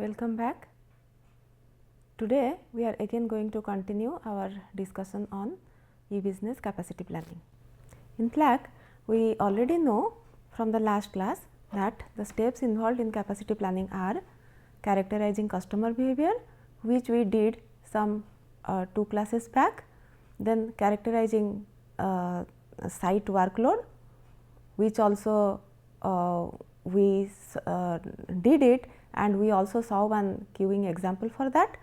Welcome back. Today we are again going to continue our discussion on e-business capacity planning. In fact, we already know from the last class that the steps involved in capacity planning are characterizing customer behavior, which we did some 2 classes back, then characterizing site workload, which also we did it, and we also saw one queuing example for that.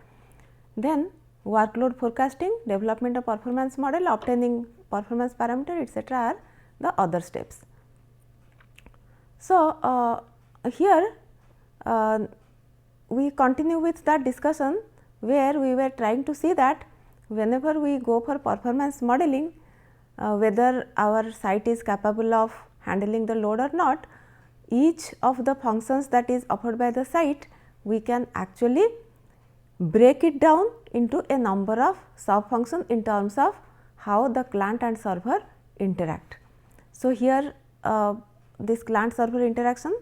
Then workload forecasting, development of performance model, obtaining performance parameter, etc. are the other steps. So, here we continue with that discussion where we were trying to see that whenever we go for performance modeling, whether our site is capable of handling the load or not, each of the functions that is offered by the site, we can actually break it down into a number of sub functions in terms of how the client and server interact. So, here this client server interaction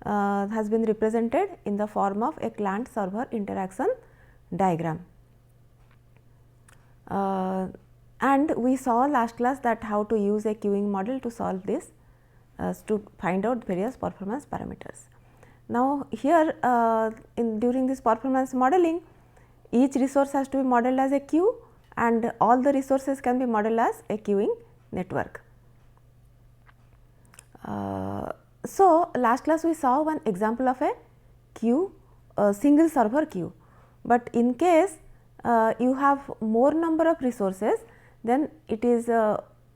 has been represented in the form of a client server interaction diagram. And we saw last class that how to use a queuing model to solve this, to find out various performance parameters. Now, here during this performance modeling, each resource has to be modeled as a queue and all the resources can be modeled as a queuing network. So, last class we saw one example of a queue, a single server queue, but in case you have more number of resources, then it is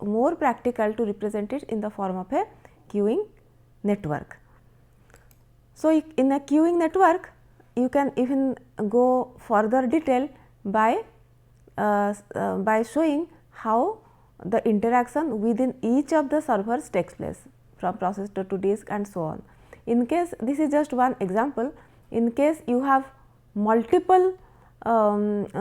more practical to represent it in the form of a queuing network. So, in a queuing network you can even go further detail by showing how the interaction within each of the servers takes place, from processor to disk and so on. In case this is just one example, in case you have multiple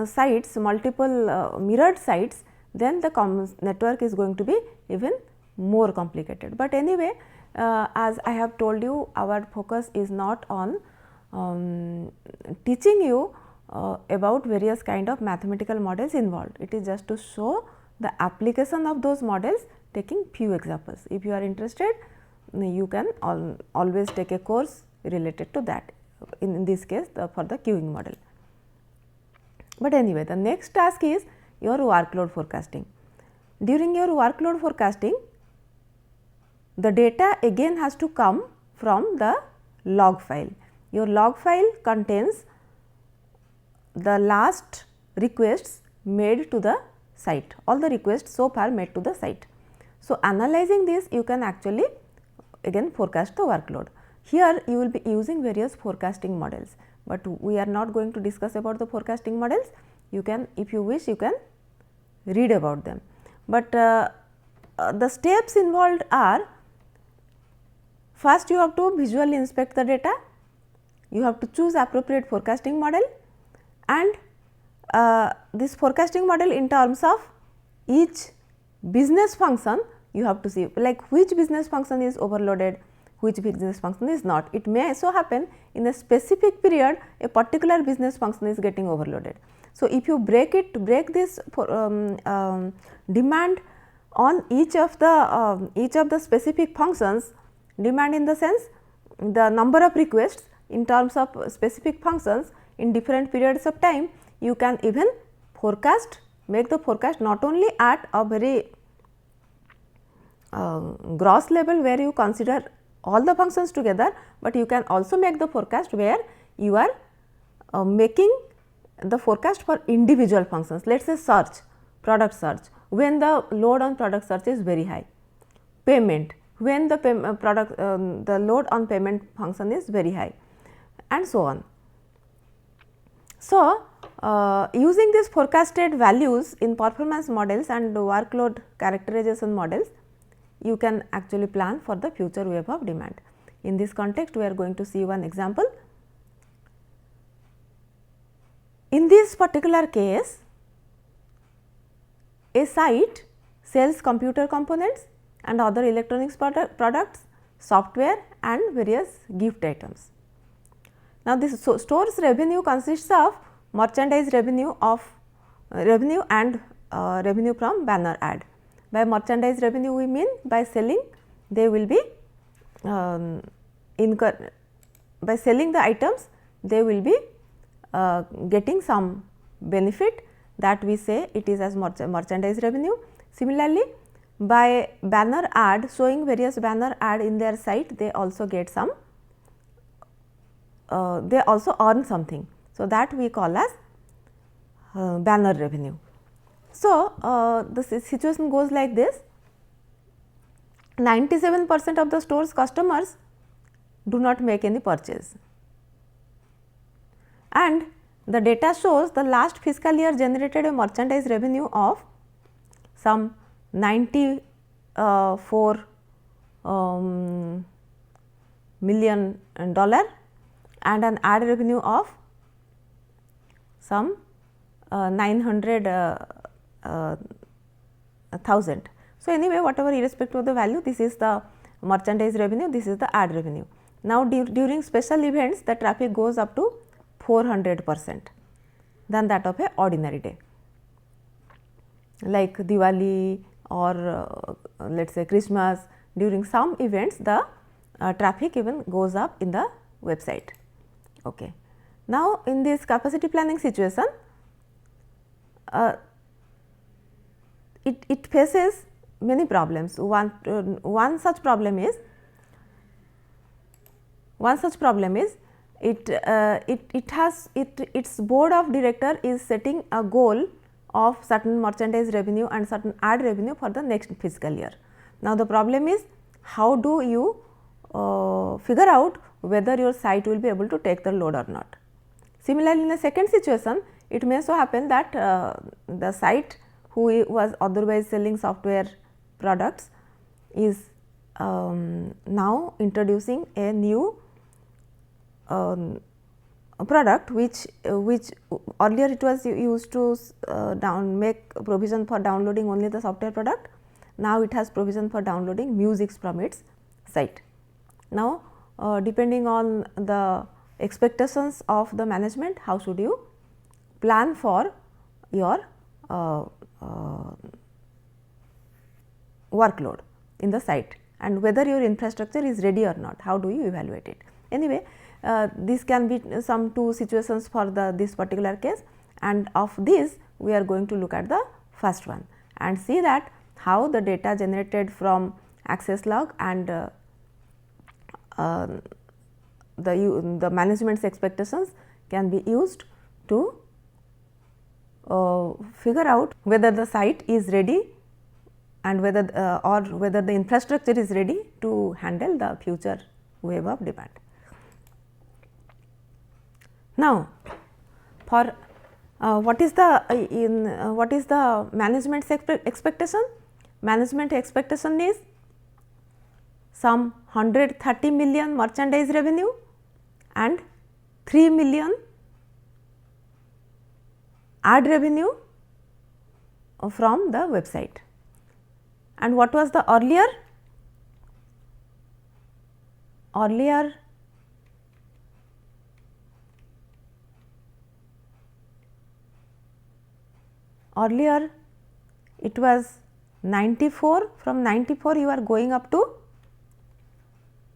sites, multiple mirrored sites, then the network is going to be even more complicated. But anyway, as I have told you, our focus is not on teaching you about various kind of mathematical models involved. It is just to show the application of those models, taking few examples. If you are interested, you can always take a course related to that, in this case for the queuing model. But anyway, the next task is your workload forecasting. During your workload forecasting, the data again has to come from the log file. Your log file contains the last requests made to the site, all the requests so far made to the site. So, analyzing this, you can actually again forecast the workload. Here you will be using various forecasting models, but we are not going to discuss about the forecasting models. You can, if you wish, you can read about them. But the steps involved are: first you have to visually inspect the data, you have to choose appropriate forecasting model, and this forecasting model in terms of each business function you have to see, like which business function is overloaded, which business function is not. It may so happen in a specific period a particular business function is getting overloaded. So, if you break this demand on each of the specific functions, demand in the sense the number of requests in terms of specific functions in different periods of time, you can even forecast, make the forecast not only at a very gross level where you consider all the functions together, but you can also make the forecast where you are making the forecast for individual functions. Let us say search, product search, when the load on product search is very high, payment, when the the load on payment function is very high, and so on. So, using these forecasted values in performance models and workload characterization models, you can actually plan for the future wave of demand. In this context, we are going to see one example. In this particular case, a site sells computer components and other electronics products, software and various gift items. Now, this store's revenue consists of merchandise revenue and revenue from banner ad. By merchandise revenue we mean by selling they will be by selling the items they will be getting some benefit, that we say it is as merchandise revenue. Similarly, by banner ad, showing various banner ad in their site, they also get some, they also earn something. So, that we call as banner revenue. So, the situation goes like this: 97% of the store's customers do not make any purchase, and the data shows the last fiscal year generated a merchandise revenue of some $94 million and an ad revenue of some 900,000. So, anyway, whatever irrespective of the value, this is the merchandise revenue, this is the ad revenue. Now, during special events, the traffic goes up to 400% than that of a ordinary day, like Diwali or let us say Christmas. During some events, the traffic even goes up in the website. Okay. Now, in this capacity planning situation, it faces many problems. One such problem is its board of director is setting a goal of certain merchandise revenue and certain ad revenue for the next fiscal year. Now, the problem is how do you figure out whether your site will be able to take the load or not. Similarly, in the second situation, it may so happen that the site who was otherwise selling software products is now introducing a new product which earlier it was used to make provision for downloading only the software product. Now, it has provision for downloading music from its site. Now, depending on the expectations of the management, how should you plan for your workload in the site, and whether your infrastructure is ready or not, how do you evaluate it. Anyway, this can be some two situations for this particular case, and of this we are going to look at the first one and see that how the data generated from access log and the management's expectations can be used to figure out whether the site is ready and whether the infrastructure is ready to handle the future wave of demand. Now, for what is the management's expectation? Management expectation is some 130 million merchandise revenue and 3 million ad revenue from the website. And what was the earlier? Earlier it was 94, from 94 you are going up to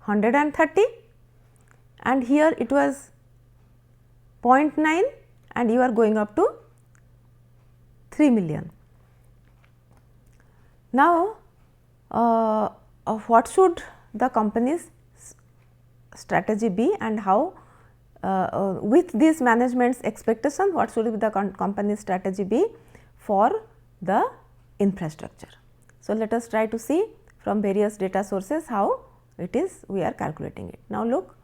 130, and here it was 0.9 and you are going up to 3 million. Now, what should the company's strategy be, and how with this management's expectation, what should be the company's strategy be for the infrastructure. So, let us try to see from various data sources how it is we are calculating it. Now, look,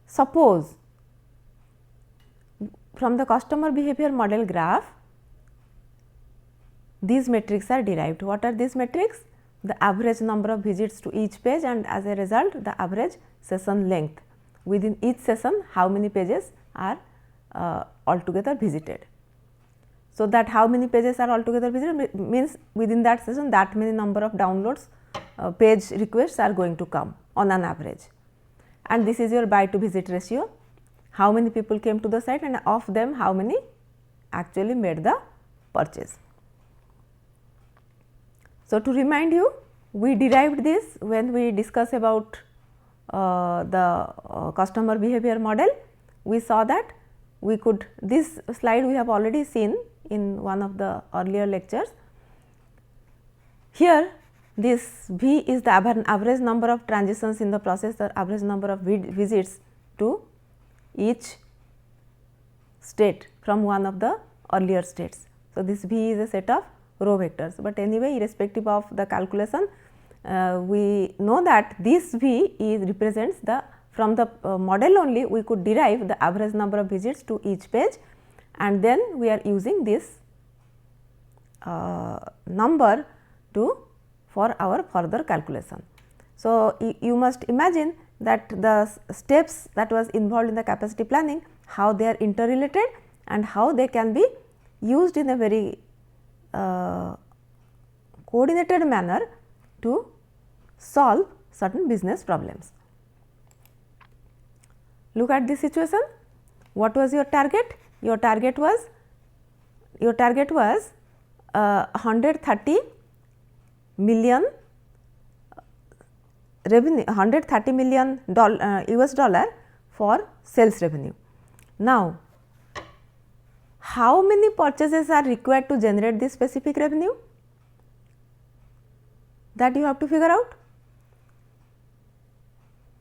suppose from the customer behavior model graph, these metrics are derived. What are these metrics? The average number of visits to each page, and as a result the average session length. Within each session, how many pages are altogether visited. So, that how many pages are altogether visited means within that session that many number of downloads page requests are going to come on an average, and this is your buy to visit ratio. how many people came to the site and of them how many actually made the purchase. So, to remind you, we derived this when we discuss about the customer behavior model. We saw that we could, this slide we have already seen in one of the earlier lectures. Here this V is the average number of transitions in the process, the average number of visits to each state from one of the earlier states. So, this V is a set of row vectors, but anyway irrespective of the calculation, we know that this V is represents the, from the model only we could derive the average number of visits to each page, and then we are using this number to for our further calculation. So, you must imagine that the steps that was involved in the capacity planning, how they are interrelated and how they can be used in a very coordinated manner to solve certain business problems. Look at this situation. What was your target? Your target was 130 million revenue, $130 million US dollar for sales revenue. Now, how many purchases are required to generate this specific revenue? That you have to figure out.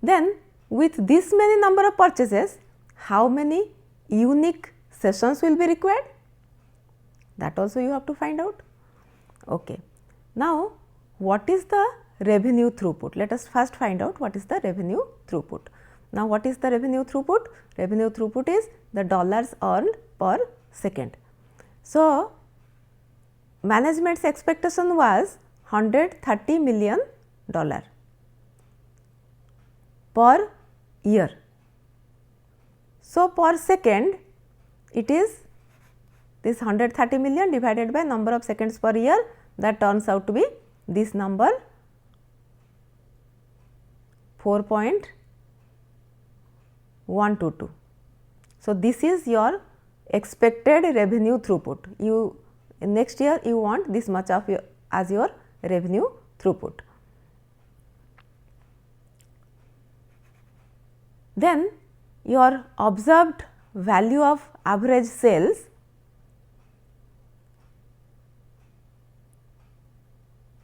Then with this many number of purchases, how many unique sessions will be required? That also you have to find out. Okay. Now, what is the revenue throughput? Let us first find out what is the revenue throughput. Now, what is the revenue throughput? Revenue throughput is the dollars earned per second. So, management's expectation was $130 million per year. So, per second it is this 130 million divided by number of seconds per year, that turns out to be this number 4.122. So, this is your expected revenue throughput. You next year you want this much of your as your revenue throughput. Then your observed value of average sales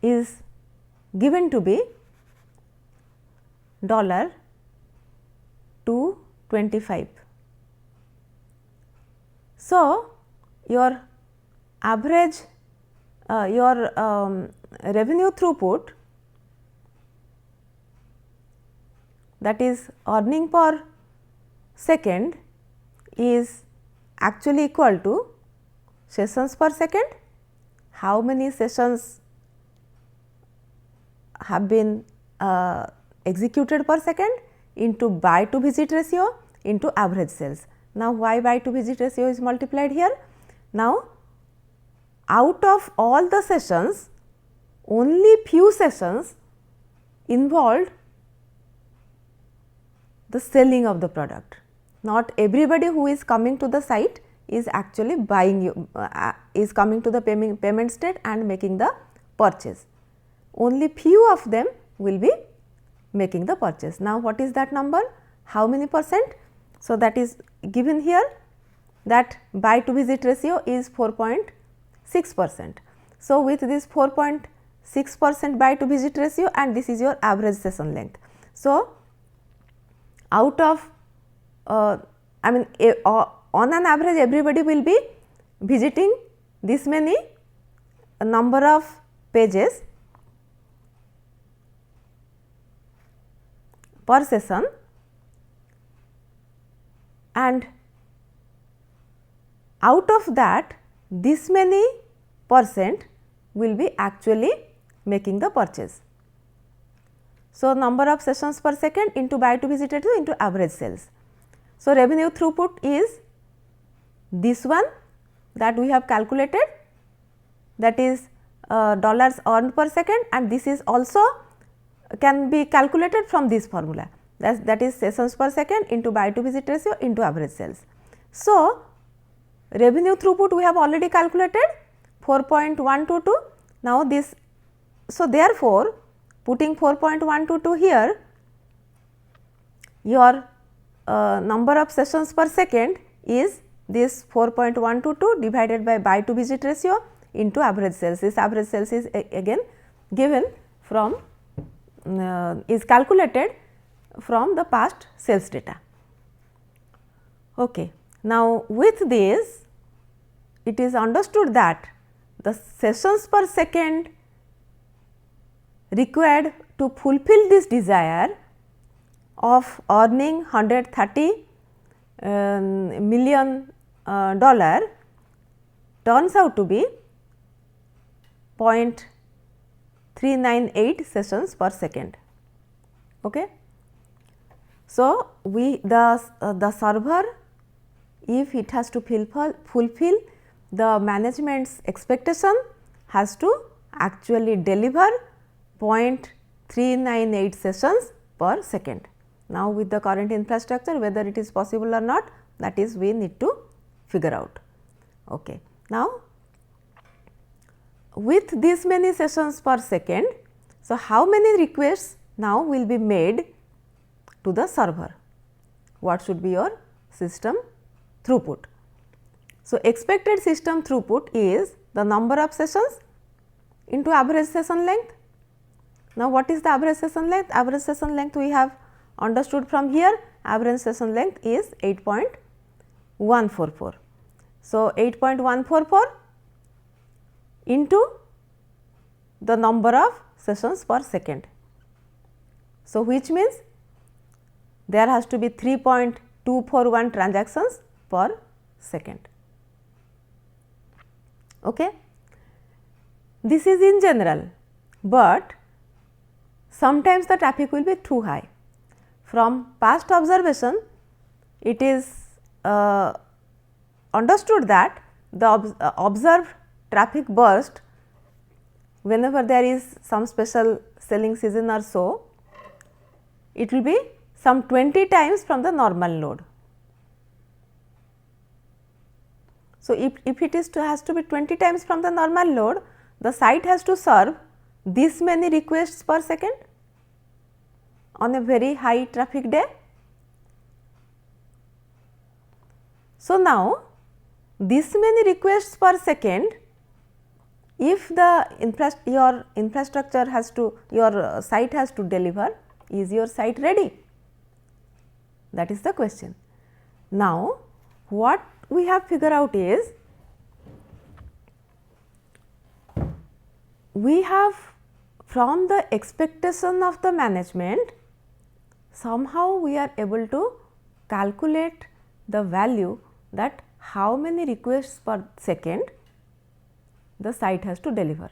is given to be $225. So, your average revenue throughput, that is earning per second, is actually equal to sessions per second. How many sessions have been executed per second into buy to visit ratio into average sales. Now, why buy to visit ratio is multiplied here? Now, out of all the sessions, only few sessions involved the selling of the product. Not everybody who is coming to the site is actually buying is coming to the payment state and making the purchase. Only few of them will be making the purchase. Now, what is that number? How many percent? So, that is given here, that buy to visit ratio is 4.6%. So, with this 4.6% buy to visit ratio, and this is your average session length. So, out of on an average everybody will be visiting this many number of pages per session, and out of that this many percent will be actually making the purchase. So, number of sessions per second into buy to visit ratio into average sales. So, revenue throughput is this one that we have calculated, that is dollars earned per second, and this is also can be calculated from this formula. that is sessions per second into buy to visit ratio into average sales. So, revenue throughput we have already calculated 4.122. Now, this, so therefore, putting 4.122 here, your number of sessions per second is this 4.122 divided by buy to visit ratio into average sales. This average sales is again given from is calculated from the past sales data. Okay. Now, with this it is understood that the sessions per second required to fulfill this desire of earning 130 million dollar turns out to be 0.398 sessions per second. Okay. So, the server, if it has to fulfill the management's expectation, has to actually deliver 0.398 sessions per second. Now, with the current infrastructure, whether it is possible or not, that is we need to figure out. Okay. Now, with this many sessions per second, so how many requests now will be made to the server? What should be your system throughput? So, expected system throughput is the number of sessions into average session length. Now, what is the average session length? Average session length we have understood from here. Average session length is 8.144. So, 8.144 into the number of sessions per second. So, which means there has to be 3.241 transactions per second. Okay. This is in general, but sometimes the traffic will be too high. From past observation, it is understood that the observed traffic burst, whenever there is some special selling season or so, it will be some 20 times from the normal load. So, if it is has to be 20 times from the normal load, the site has to serve this many requests per second on a very high traffic day. So, now this many requests per second, if the your infrastructure has to, your site has to deliver, is your site ready? That is the question. Now, what we have figured out is, we have from the expectation of the management, somehow we are able to calculate the value that how many requests per second the site has to deliver.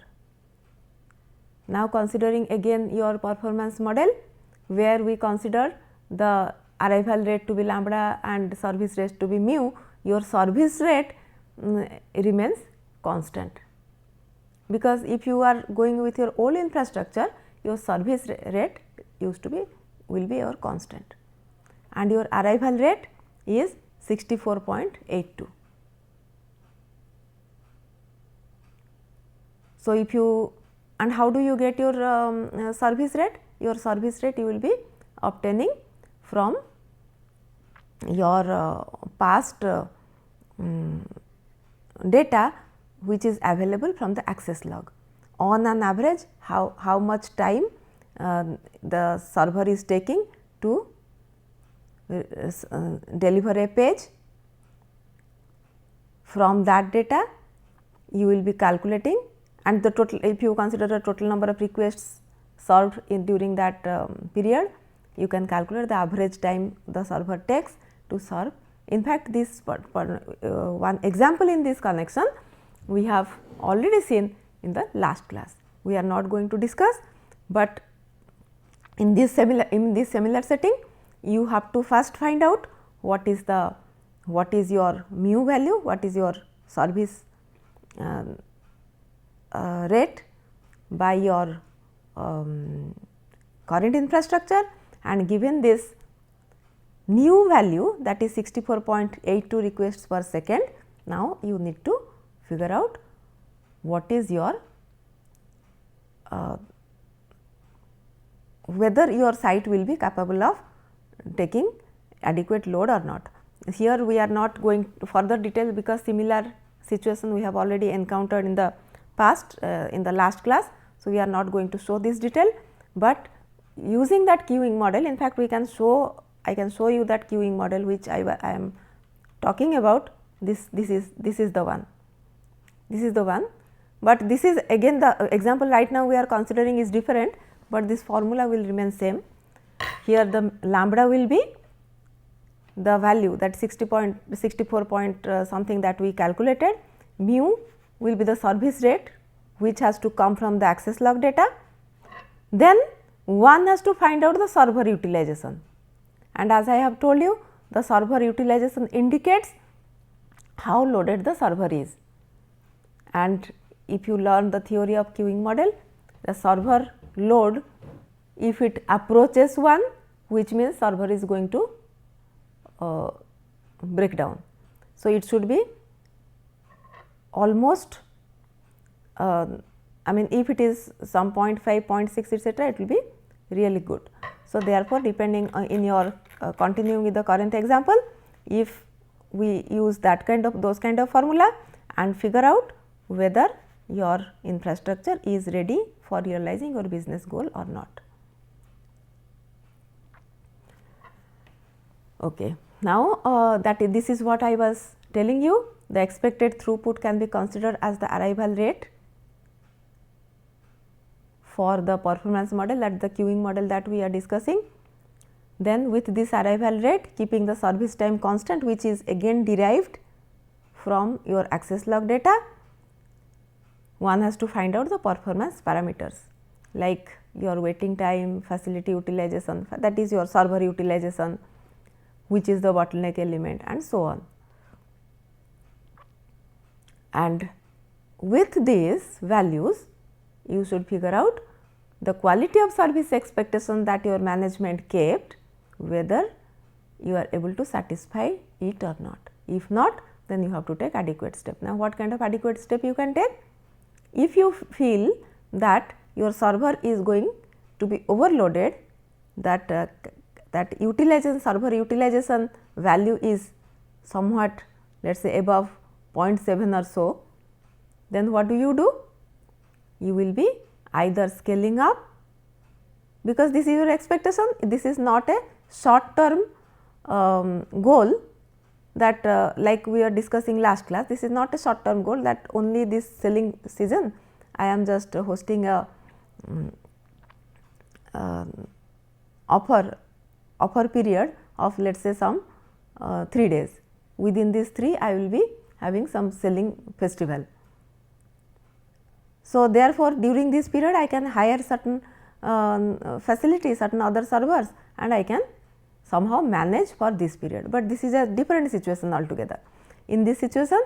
Now, considering again your performance model, where we consider the arrival rate to be lambda and service rate to be mu, your service rate remains constant, because if you are going with your old infrastructure, your service rate used to be, will be your constant, and your arrival rate is 64.82. So, if you, and how do you get your service rate? Your service rate you will be obtaining from your past data, which is available from the access log. On an average, how much time the server is taking to deliver a page. From that data you will be calculating, and the total, if you consider the total number of requests served in during that period, you can calculate the average time the server takes to serve. In fact, this one example in this connection we have already seen in the last class. We are not going to discuss, but in this similar setting, you have to first find out what is your mu value, what is your service rate by your current infrastructure, and given this new value, that is 64.82 requests per second. Now, you need to figure out what is your whether your site will be capable of taking adequate load or not. Here we are not going to further detail, because similar situation we have already encountered in the past in the last class. So, we are not going to show this detail, but using that queuing model, in fact, we can show, I can show you that queuing model which I am talking about. This is the one, this is the one, but this is again the example right now we are considering is different, but this formula will remain same. Here the lambda will be the value, that 64 point something that we calculated, mu will be the service rate which has to come from the access log data. Then one has to find out the server utilization, and as I have told you, the server utilization indicates how loaded the server is. And if you learn the theory of queuing model, the server load, if it approaches 1, which means server is going to break down. So, it should be almost I mean, if it is some 0.5, 0.6 etcetera, it will be really good. So, therefore, depending in your continuing with the current example, if we use that kind of those kind of formula and figure out whether your infrastructure is ready for realizing your business goal or not. Okay. Now, this is what I was telling you, the expected throughput can be considered as the arrival rate for the performance model, that the queuing model that we are discussing. Then with this arrival rate, keeping the service time constant, which is again derived from your access log data, one has to find out the performance parameters like your waiting time, facility utilization, that is your server utilization, which is the bottleneck element, and so on. And with these values, you should figure out the quality of service expectation that your management kept, whether you are able to satisfy it or not. If not, then you have to take adequate step. Now, what kind of adequate step you can take? If you feel that your server is going to be overloaded, that that utilization, server utilization value is somewhat, let us say, above 0.7 or so, then what do? You will be either scaling up, because this is your expectation, this is not a short term goal that like we are discussing last class, this is not a short term goal that only this selling season I am just hosting a offer period of, let us say, some 3 days. Within these 3 I will be having some selling festival. So, therefore, during this period I can hire certain facilities, certain other servers, and I can somehow manage for this period, but this is a different situation altogether. In this situation,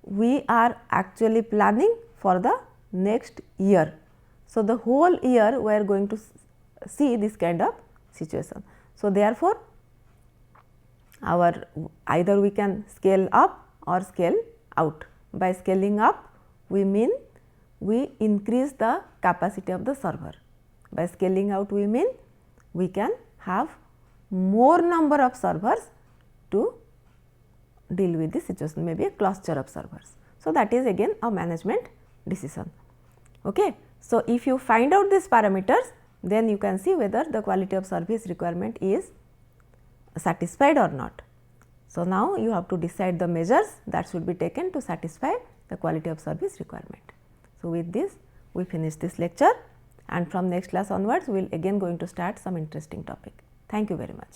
we are actually planning for the next year. So, the whole year we are going to see this kind of situation. So, therefore, either we can scale up or scale out. By scaling up, we mean we increase the capacity of the server. By scaling out, we mean we can have more number of servers to deal with this situation, maybe a cluster of servers. So, that is again a management decision. Okay. So, if you find out these parameters, then you can see whether the quality of service requirement is satisfied or not. So, now you have to decide the measures that should be taken to satisfy the quality of service requirement. So, with this we finish this lecture, and from next class onwards we will again going to start some interesting topic. Thank you very much.